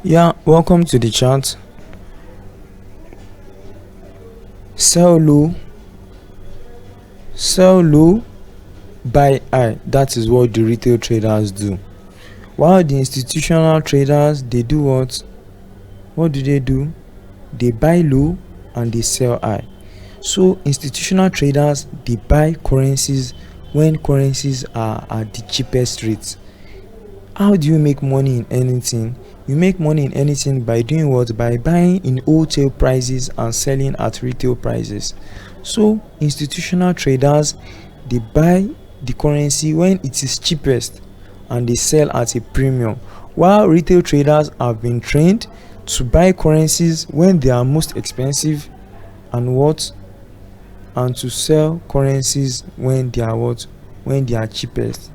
Yeah, welcome to the chat. Sell low, sell low, buy high. That is what the retail traders do. While the institutional traders, they do what? What do? They buy low and they sell high. So institutional traders, they buy currencies when currencies are at the cheapest rates. How do you make money in anything? You make money in anything by doing what? By buying in wholesale prices and selling at retail prices. So institutional traders, they buy the currency when it is cheapest and they sell at a premium, while retail traders have been trained to buy currencies when they are most expensive and what and to sell currencies when they are what when they are cheapest.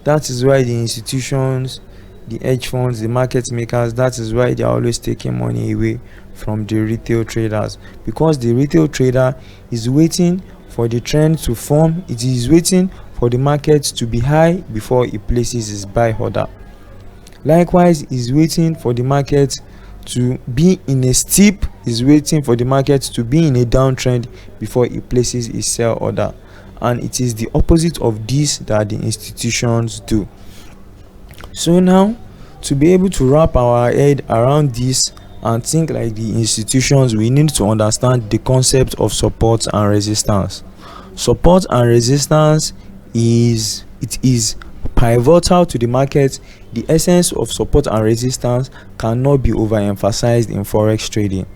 That is why the institutions, the hedge funds, the market makers, that is why they are always taking money away from the retail traders, because the retail trader is waiting for the trend to form. It is waiting for the market to be high before he places his buy order. Likewise, is waiting for the market to be in a steep, is waiting for the market to be in a downtrend before he places his sell order. And it is the opposite of this that the institutions do. So now, to be able to wrap our head around this and think like the institutions, we need to understand the concept of support and resistance. Support and resistance is pivotal to the market. The essence of support and resistance cannot be overemphasized in forex trading.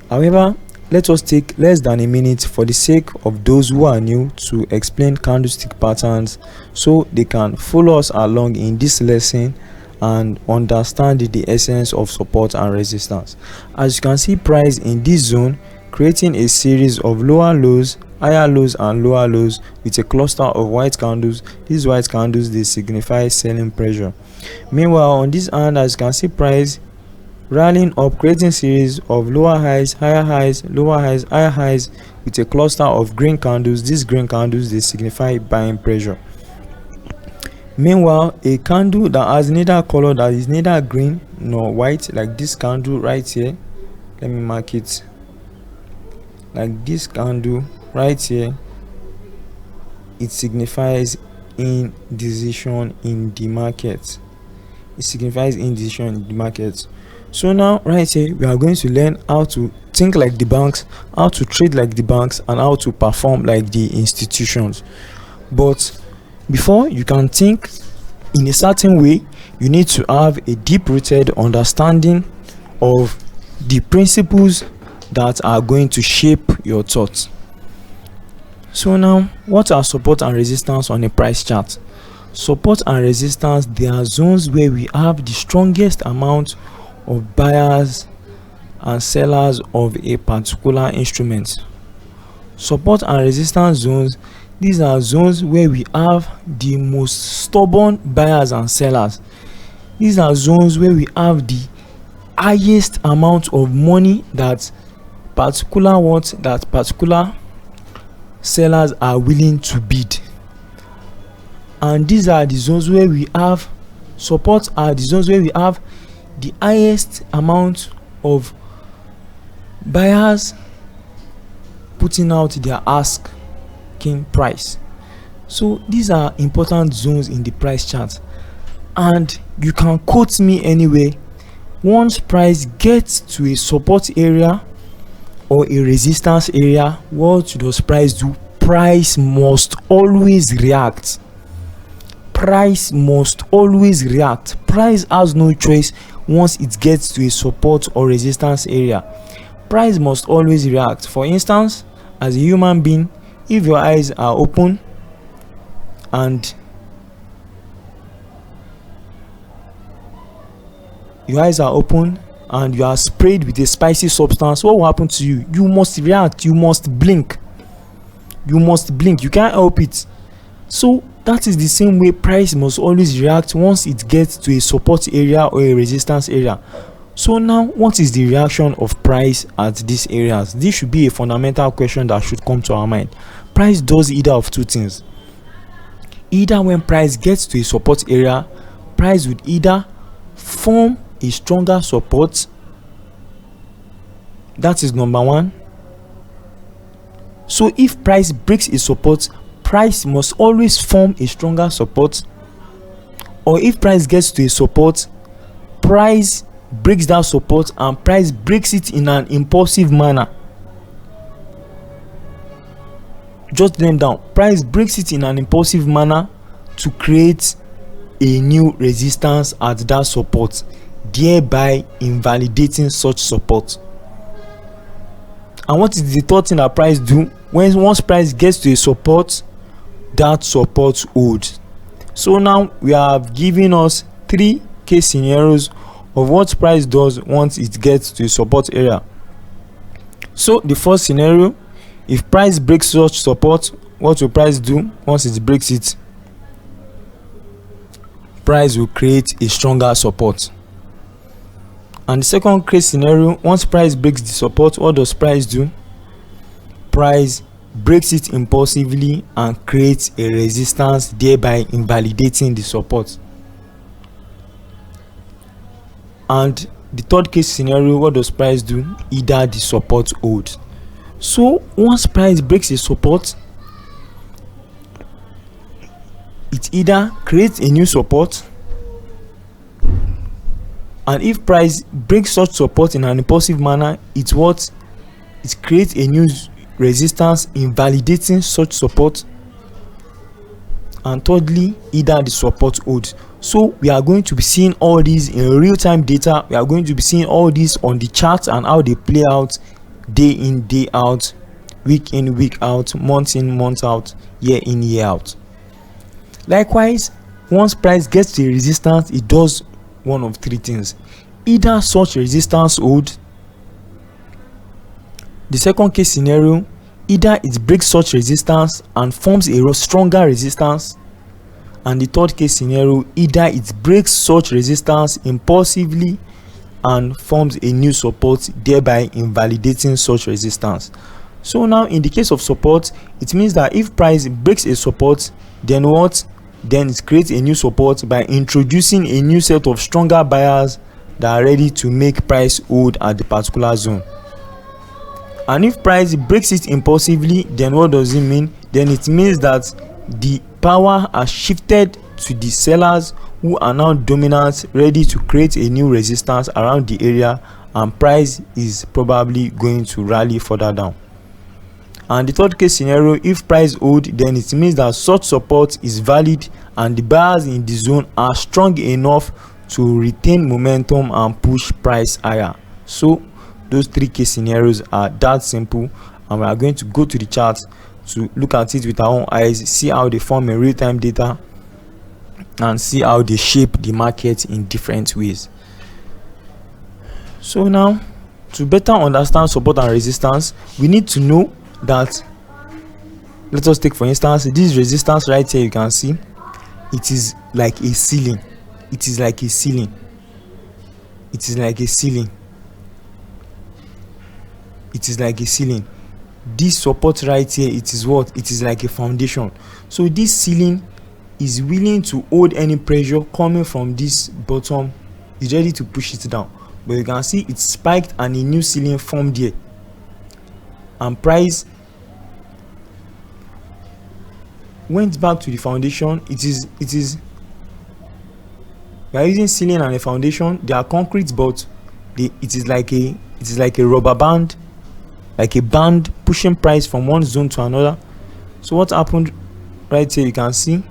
However, let us take less than a minute for the sake of those who are new to explain candlestick patterns so they can follow us along in this lesson and understand the essence of support and resistance. As you can see, price in this zone creating a series of lower lows, higher lows and lower lows with a cluster of white candles. These white candles, they signify selling pressure. Meanwhile, on this hand, as you can see, price rallying up, creating series of lower highs, lower highs, higher highs with a cluster of green candles. These green candles, they signify buying pressure. Meanwhile, a candle that has neither color, that is neither green nor white, like this candle right here, let me mark it, like this candle right here, it signifies indecision in the market. It signifies indecision in the market. So now right here, we are going to learn how to think like the banks, how to trade like the banks, and how to perform like the institutions. But before you can think in a certain way, you need to have a deep-rooted understanding of the principles that are going to shape your thoughts. So now, what are support and resistance on a price chart? Support and resistance, they are zones where we have the strongest amount of buyers and sellers of a particular instrument. Support and resistance zones, these are zones where we have the most stubborn buyers and sellers. These are zones where we have the highest amount of money that particular sellers are willing to bid. And these are the zones where we have support, are the zones where we have the highest amount of buyers putting out their asking price. So these are important zones in the price chart, and you can quote me anyway. Once price gets to a support area or a resistance area, what does price do? Price must always react. Price must always react. Price has no choice. Once it gets to a support or resistance area, price must always react. For instance, as a human being, if your eyes are open and you are sprayed with a spicy substance, what will happen to you? You must react. You must blink. You can't help it. So that is the same way price must always react once it gets to a support area or a resistance area. So now, what is the reaction of price at these areas? This should be a fundamental question that should come to our mind. Price does either of two things. Either when price gets to a support area, price would either form a stronger support. That is number one. So if price breaks a support, price must always form a stronger support. Or if price gets to a support, price breaks that support and price breaks it in an impulsive manner. Jot them down. Price breaks it in an impulsive manner to create a new resistance at that support, thereby invalidating such support. And what is the third thing that price do? Once price gets to a support, that support holds. So now we have given us 3 case scenarios of what price does once it gets to a support area. So the first scenario, if price breaks such support, what will price do once it breaks it? Price will create a stronger support. And the second case scenario, once price breaks the support, what does price do? Price breaks it impulsively and creates a resistance, thereby invalidating the support. And the third case scenario, what does price do? Either the support holds. So once price breaks a support, it either creates a new support, and if price breaks such support in an impulsive manner, it creates a new resistance invalidating such support, and thirdly, either the support holds. So we are going to be seeing all these in real-time data. We are going to be seeing all these on the chart and how they play out day in, day out, week in, week out, month in, month out, year in, year out. Likewise, once price gets to a resistance, it does one of 3 things. Either such resistance holds. The second case scenario, either it breaks such resistance and forms a stronger resistance. And the third case scenario, either it breaks such resistance impulsively and forms a new support, thereby invalidating such resistance. So now in the case of support, it means that if price breaks a support, then what? Then it creates a new support by introducing a new set of stronger buyers that are ready to make price hold at the particular zone. And if price breaks it impulsively, then what does it mean? Then it means that the power has shifted to the sellers who are now dominant, ready to create a new resistance around the area, and price is probably going to rally further down. And the third case scenario, if price hold, then it means that such support is valid and the buyers in the zone are strong enough to retain momentum and push price higher. So those 3 case scenarios are that simple, and we are going to go to the chart to look at it with our own eyes, see how they form in real-time data, and see how they shape the market in different ways. So now, to better understand support and resistance, we need to know that, let us take for instance this resistance right here. You can see it is like a ceiling. It is like a ceiling. It is like a ceiling. It is like a ceiling. This support right here, it is what? It is like a foundation. So this ceiling is willing to hold any pressure coming from this bottom. It's ready to push it down, but you can see it spiked and a new ceiling formed here, and price went back to the foundation. It is we are using ceiling and a foundation. They are concrete, but it is like a rubber band, like a band pushing price from one zone to another. So what happened right here, you can see.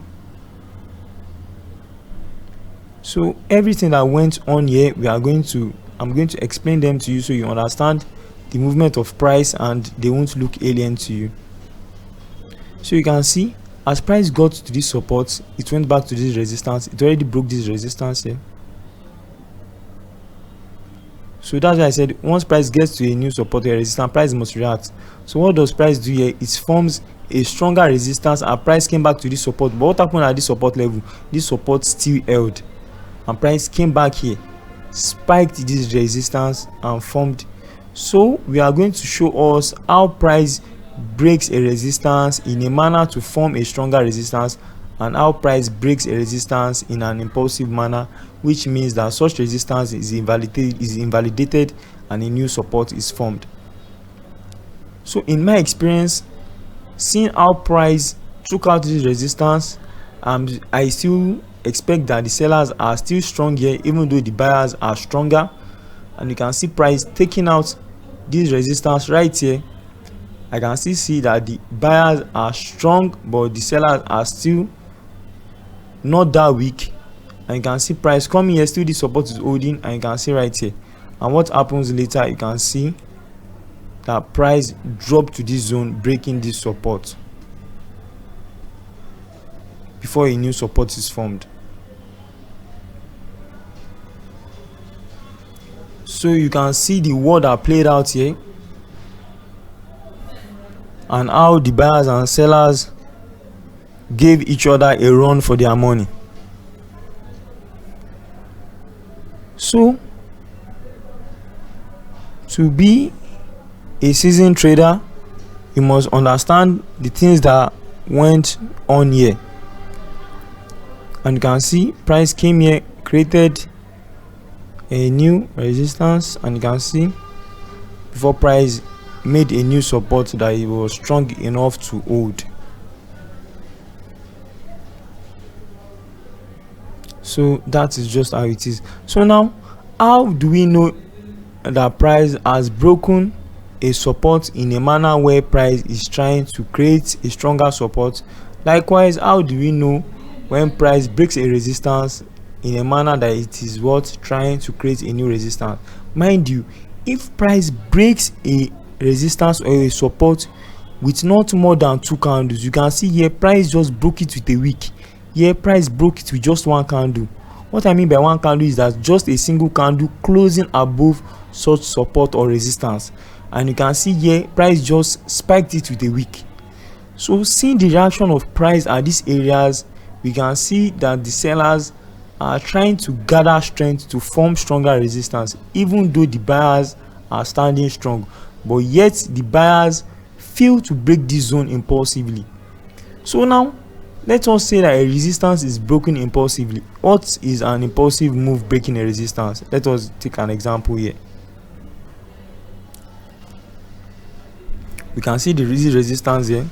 So everything that went on here, I'm going to explain them to you so you understand the movement of price and they won't look alien to you. So you can see, as price got to this support, it went back to this resistance. It already broke this resistance here. So that's why I said once price gets to a new support or resistance, price must react. So what does price do here? It forms a stronger resistance and price came back to this support. But what happened at this support level? This support still held, and price came back here, spiked this resistance and formed. So we are going to show us how price breaks a resistance in a manner to form a stronger resistance, and how price breaks a resistance in an impulsive manner, which means that such resistance is invalidated and a new support is formed. So in my experience, seeing how price took out this resistance, I still expect that the sellers are still strong here, even though the buyers are stronger. And you can see price taking out this resistance right here. I can still see that the buyers are strong, but the sellers are still not that weak. And you can see price coming here, still the support is holding, and you can see right here. And what happens later, you can see that price dropped to this zone, breaking this support before a new support is formed. So you can see the word that played out here, and how the buyers and sellers gave each other a run for their money. So to be a seasoned trader, you must understand the things that went on here. And you can see price came here, created a new resistance, and you can see before price made a new support that it was strong enough to hold. So that is just how it is. So now, how do we know that price has broken a support in a manner where price is trying to create a stronger support? Likewise, how do we know when price breaks a resistance in a manner that it is what trying to create a new resistance? Mind you, if price breaks a resistance or a support with not more than 2 candles, you can see here price just broke it with a wick. Here price broke it with just 1 candle. What I mean by 1 candle is that just a single candle closing above such support or resistance, and you can see here price just spiked it with a wick. So seeing the reaction of price at these areas, we can see that the sellers are trying to gather strength to form stronger resistance, even though the buyers are standing strong, but yet the buyers fail to break this zone impulsively. So now let us say that a resistance is broken impulsively. What is an impulsive move breaking a resistance? Let us take an example here. We can see the resistance here.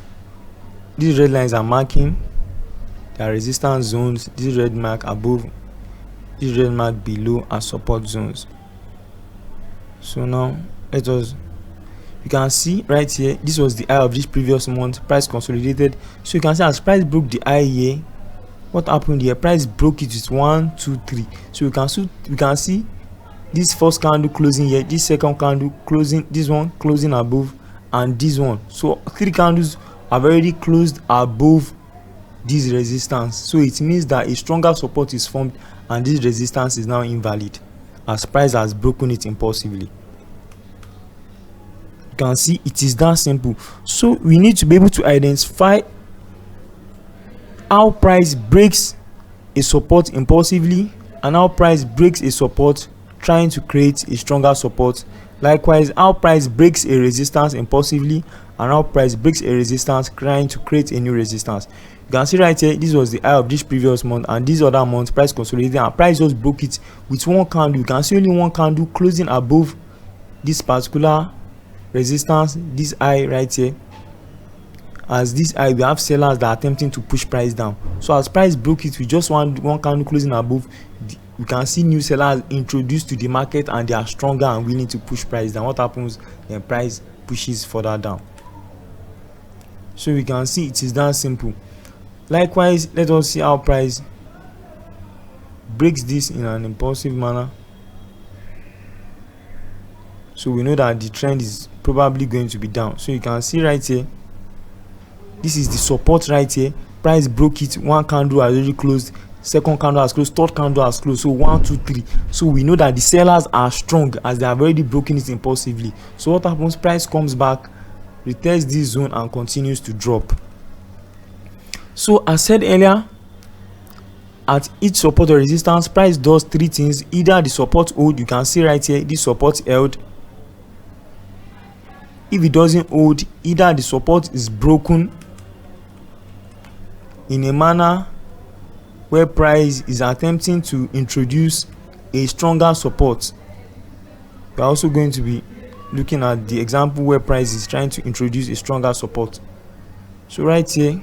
These red lines are marking the resistance zones. This red mark above, this red mark below are support zones. So now let us, you can see right here, this was the high of this previous month, price consolidated. So you can see as price broke the high here, what happened here? Price broke it with 1, 2, 3. So you can see this first candle closing here, this second candle closing, this one closing above, and this one. So 3 candles have already closed above this resistance. So it means that a stronger support is formed, and this resistance is now invalid as price has broken it impulsively. You can see it is that simple. So we need to be able to identify how price breaks a support impulsively and how price breaks a support trying to create a stronger support. Likewise, how price breaks a resistance impulsively and how price breaks a resistance trying to create a new resistance. You can see right here, this was the high of this previous month, and this other month price consolidated and price just broke it with 1 candle. You can see only 1 candle closing above this particular resistance, this high right here. As this high, we have sellers that are attempting to push price down. So as price broke it with just one candle closing above, you can see new sellers introduced to the market, and they are stronger and willing to push price down. What happens? Then price pushes further down. So we can see it is that simple. Likewise, let us see how price breaks this in an impulsive manner. So we know that the trend is probably going to be down. So you can see right here, this is the support right here. Price broke it, 1 candle has already closed, second candle has closed, third candle has closed. So 1, 2, 3. So we know that the sellers are strong as they have already broken it impulsively. So what happens? Price comes back, retests this zone, and continues to drop. So as said earlier, at each support or resistance, price does 3 things. Either the support hold, you can see right here, this support held. If it doesn't hold, either the support is broken in a manner where price is attempting to introduce a stronger support. We are also going to be looking at the example where price is trying to introduce a stronger support. So right here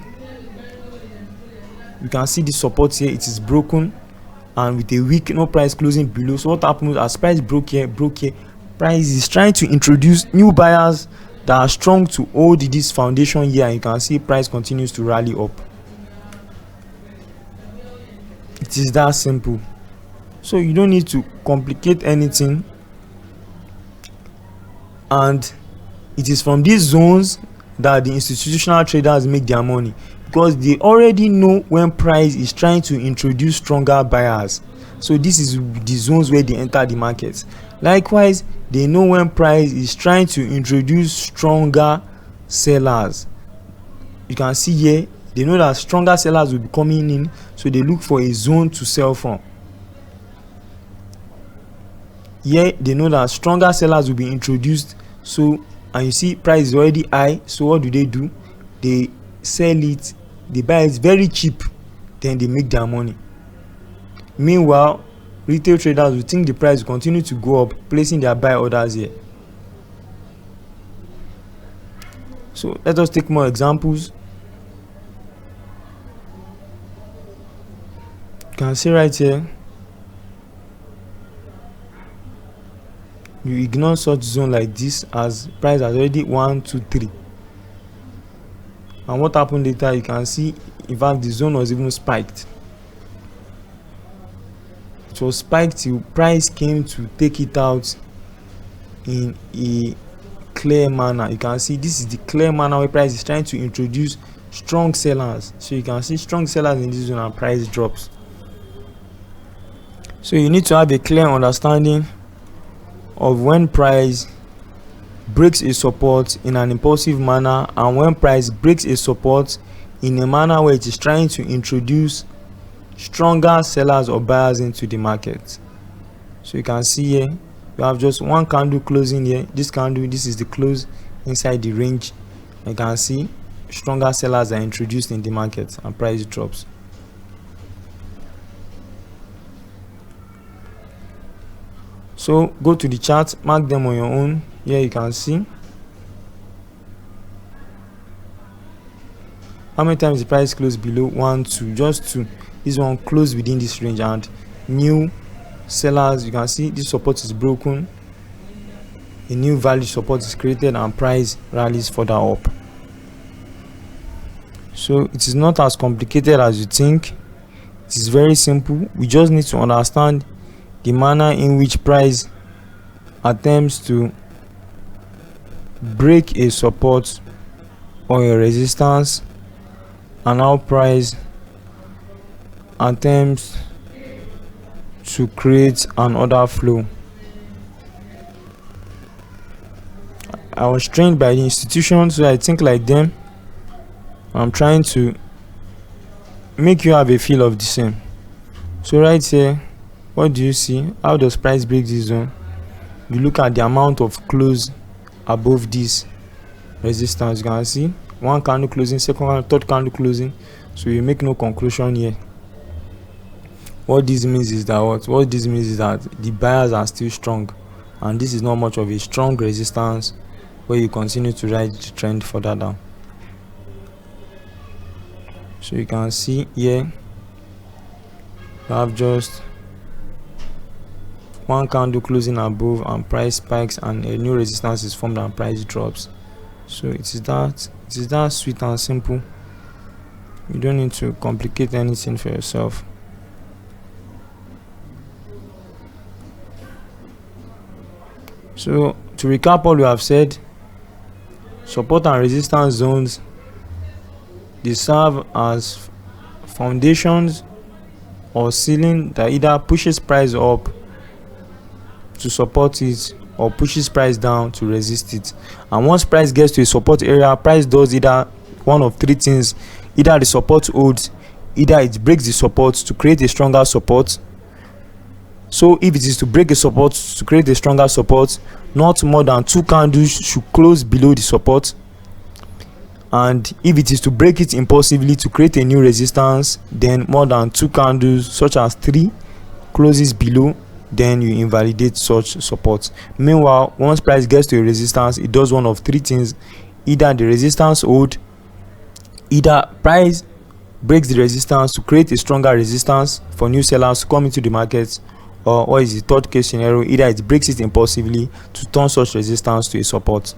you can see the support here, it is broken and with a weak no price closing below. So what happens as price broke here, price is trying to introduce new buyers that are strong to hold this foundation here, and you can see price continues to rally up. It is that simple. So you don't need to complicate anything, and it is from these zones that the institutional traders make their money, because they already know when price is trying to introduce stronger buyers. So this is the zones where they enter the market. Likewise, they know when price is trying to introduce stronger sellers. You can see here they know that stronger sellers will be coming in, so they look for a zone to sell from. Here they know that stronger sellers will be introduced, so and you see price is already high, so what do? They sell it, they buy it very cheap, then they make their money. Meanwhile, retail traders will think the price will continue to go up, placing their buy orders here. So let us take more examples. You can see right here, you ignore such zone like this as price has already 1 2 3, and what happened later, you can see in fact the zone was even spiked. It was spiked till price came to take it out in a clear manner. You can see this is the clear manner where price is trying to introduce strong sellers. So you can see strong sellers in this zone and price drops. So you need to have a clear understanding of when price breaks a support in an impulsive manner and when price breaks a support in a manner where it is trying to introduce stronger sellers or buyers into the market. So you can see here you have just one candle closing here. This candle, this is the close inside the range. You can see stronger sellers are introduced in the market and price drops. So go to the chart, mark them on your own. Here you can see how many times the price closed below 1 2, just 2. This one closed within this range, and new sellers, you can see this support is broken, a new value support is created and price rallies further up. So it is not as complicated as you think. It is very simple. We just need to understand the manner in which price attempts to break a support or a resistance, and how price attempts to create an order flow. I was trained by the institution, so I think like them. I'm trying to make you have a feel of the same. So right here, what do you see? How does price break this zone? You look at the amount of close above this resistance. You can see one candle closing, second candle, third candle closing, so you make no conclusion here. What this means is that the buyers are still strong, and this is not much of a strong resistance where you continue to ride the trend further down. So you can see here you have just one candle closing above and price spikes and a new resistance is formed and price drops. So it is that sweet and simple. You don't need to complicate anything for yourself. So to recap all we have said, support and resistance zones, they serve as foundations or ceiling that either pushes price up to support it or pushes price down to resist it. And once price gets to a support area, price does either one of three things: either the support holds, either it breaks the support to create a stronger support. So if it is to break a support to create a stronger support, not more than 2 candles should close below the support, and if it is to break it impulsively to create a new resistance, then more than 2 candles such as 3 closes below, then you invalidate such support. Meanwhile, once price gets to a resistance, it does one of 3 things: either the resistance hold, either price breaks the resistance to create a stronger resistance for new sellers to come into the market, or what is the third case scenario, either it breaks it impulsively to turn such resistance to a support.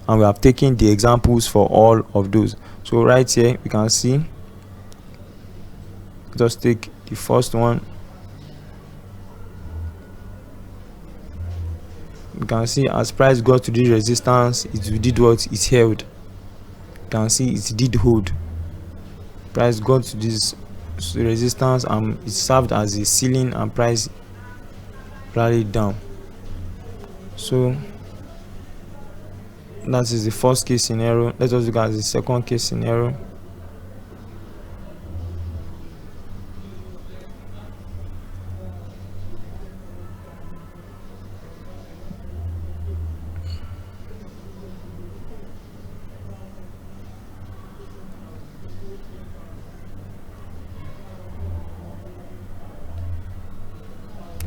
And we have taken the examples for all of those. So right here we can see, just take the first one. You can see as price got to the resistance, it did what? It held. You can see it did hold. Price got to this resistance and it served as a ceiling, and price rallied down. So that is the first case scenario. Let us look at the second case scenario.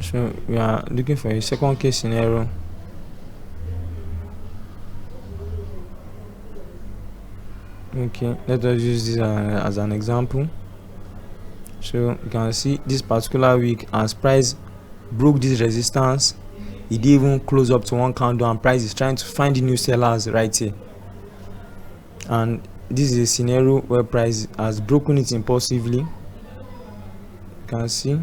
So we are looking for a second case scenario. Okay, let us use this as an example. So you can see this particular week, as price broke this resistance, it didn't even close up to 1 candle, and price is trying to find new sellers right here. And this is a scenario where price has broken it impulsively. You can see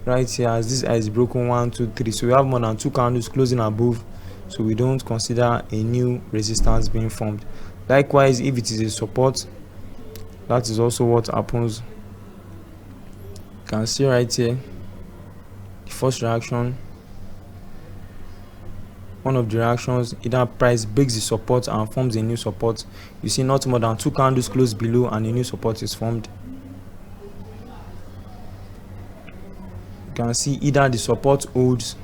right here, as this is broken 1 2 3, so we have more than 2 candles closing above, so we don't consider a new resistance being formed. Likewise, if it is a support, that is also what happens. You can see right here the first reaction. One of the reactions, either price breaks the support and forms a new support. You see not more than 2 candles close below and a new support is formed. You can see either the support holds.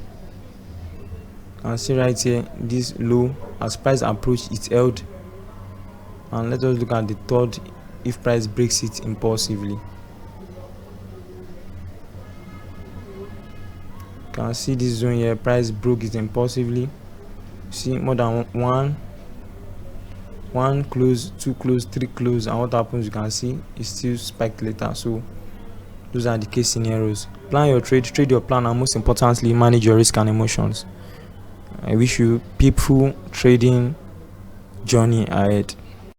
You can see right here this low, as price approach it held. And let us look at the third, if price breaks it impulsively. You can see this zone here, price broke it impulsively. See more than one close, 2 close, 3 close, and what happens, you can see it still spiked later. So those are the case scenarios. Plan your trade your plan, and most importantly, manage your risk and emotions. I wish you peaceful trading journey ahead.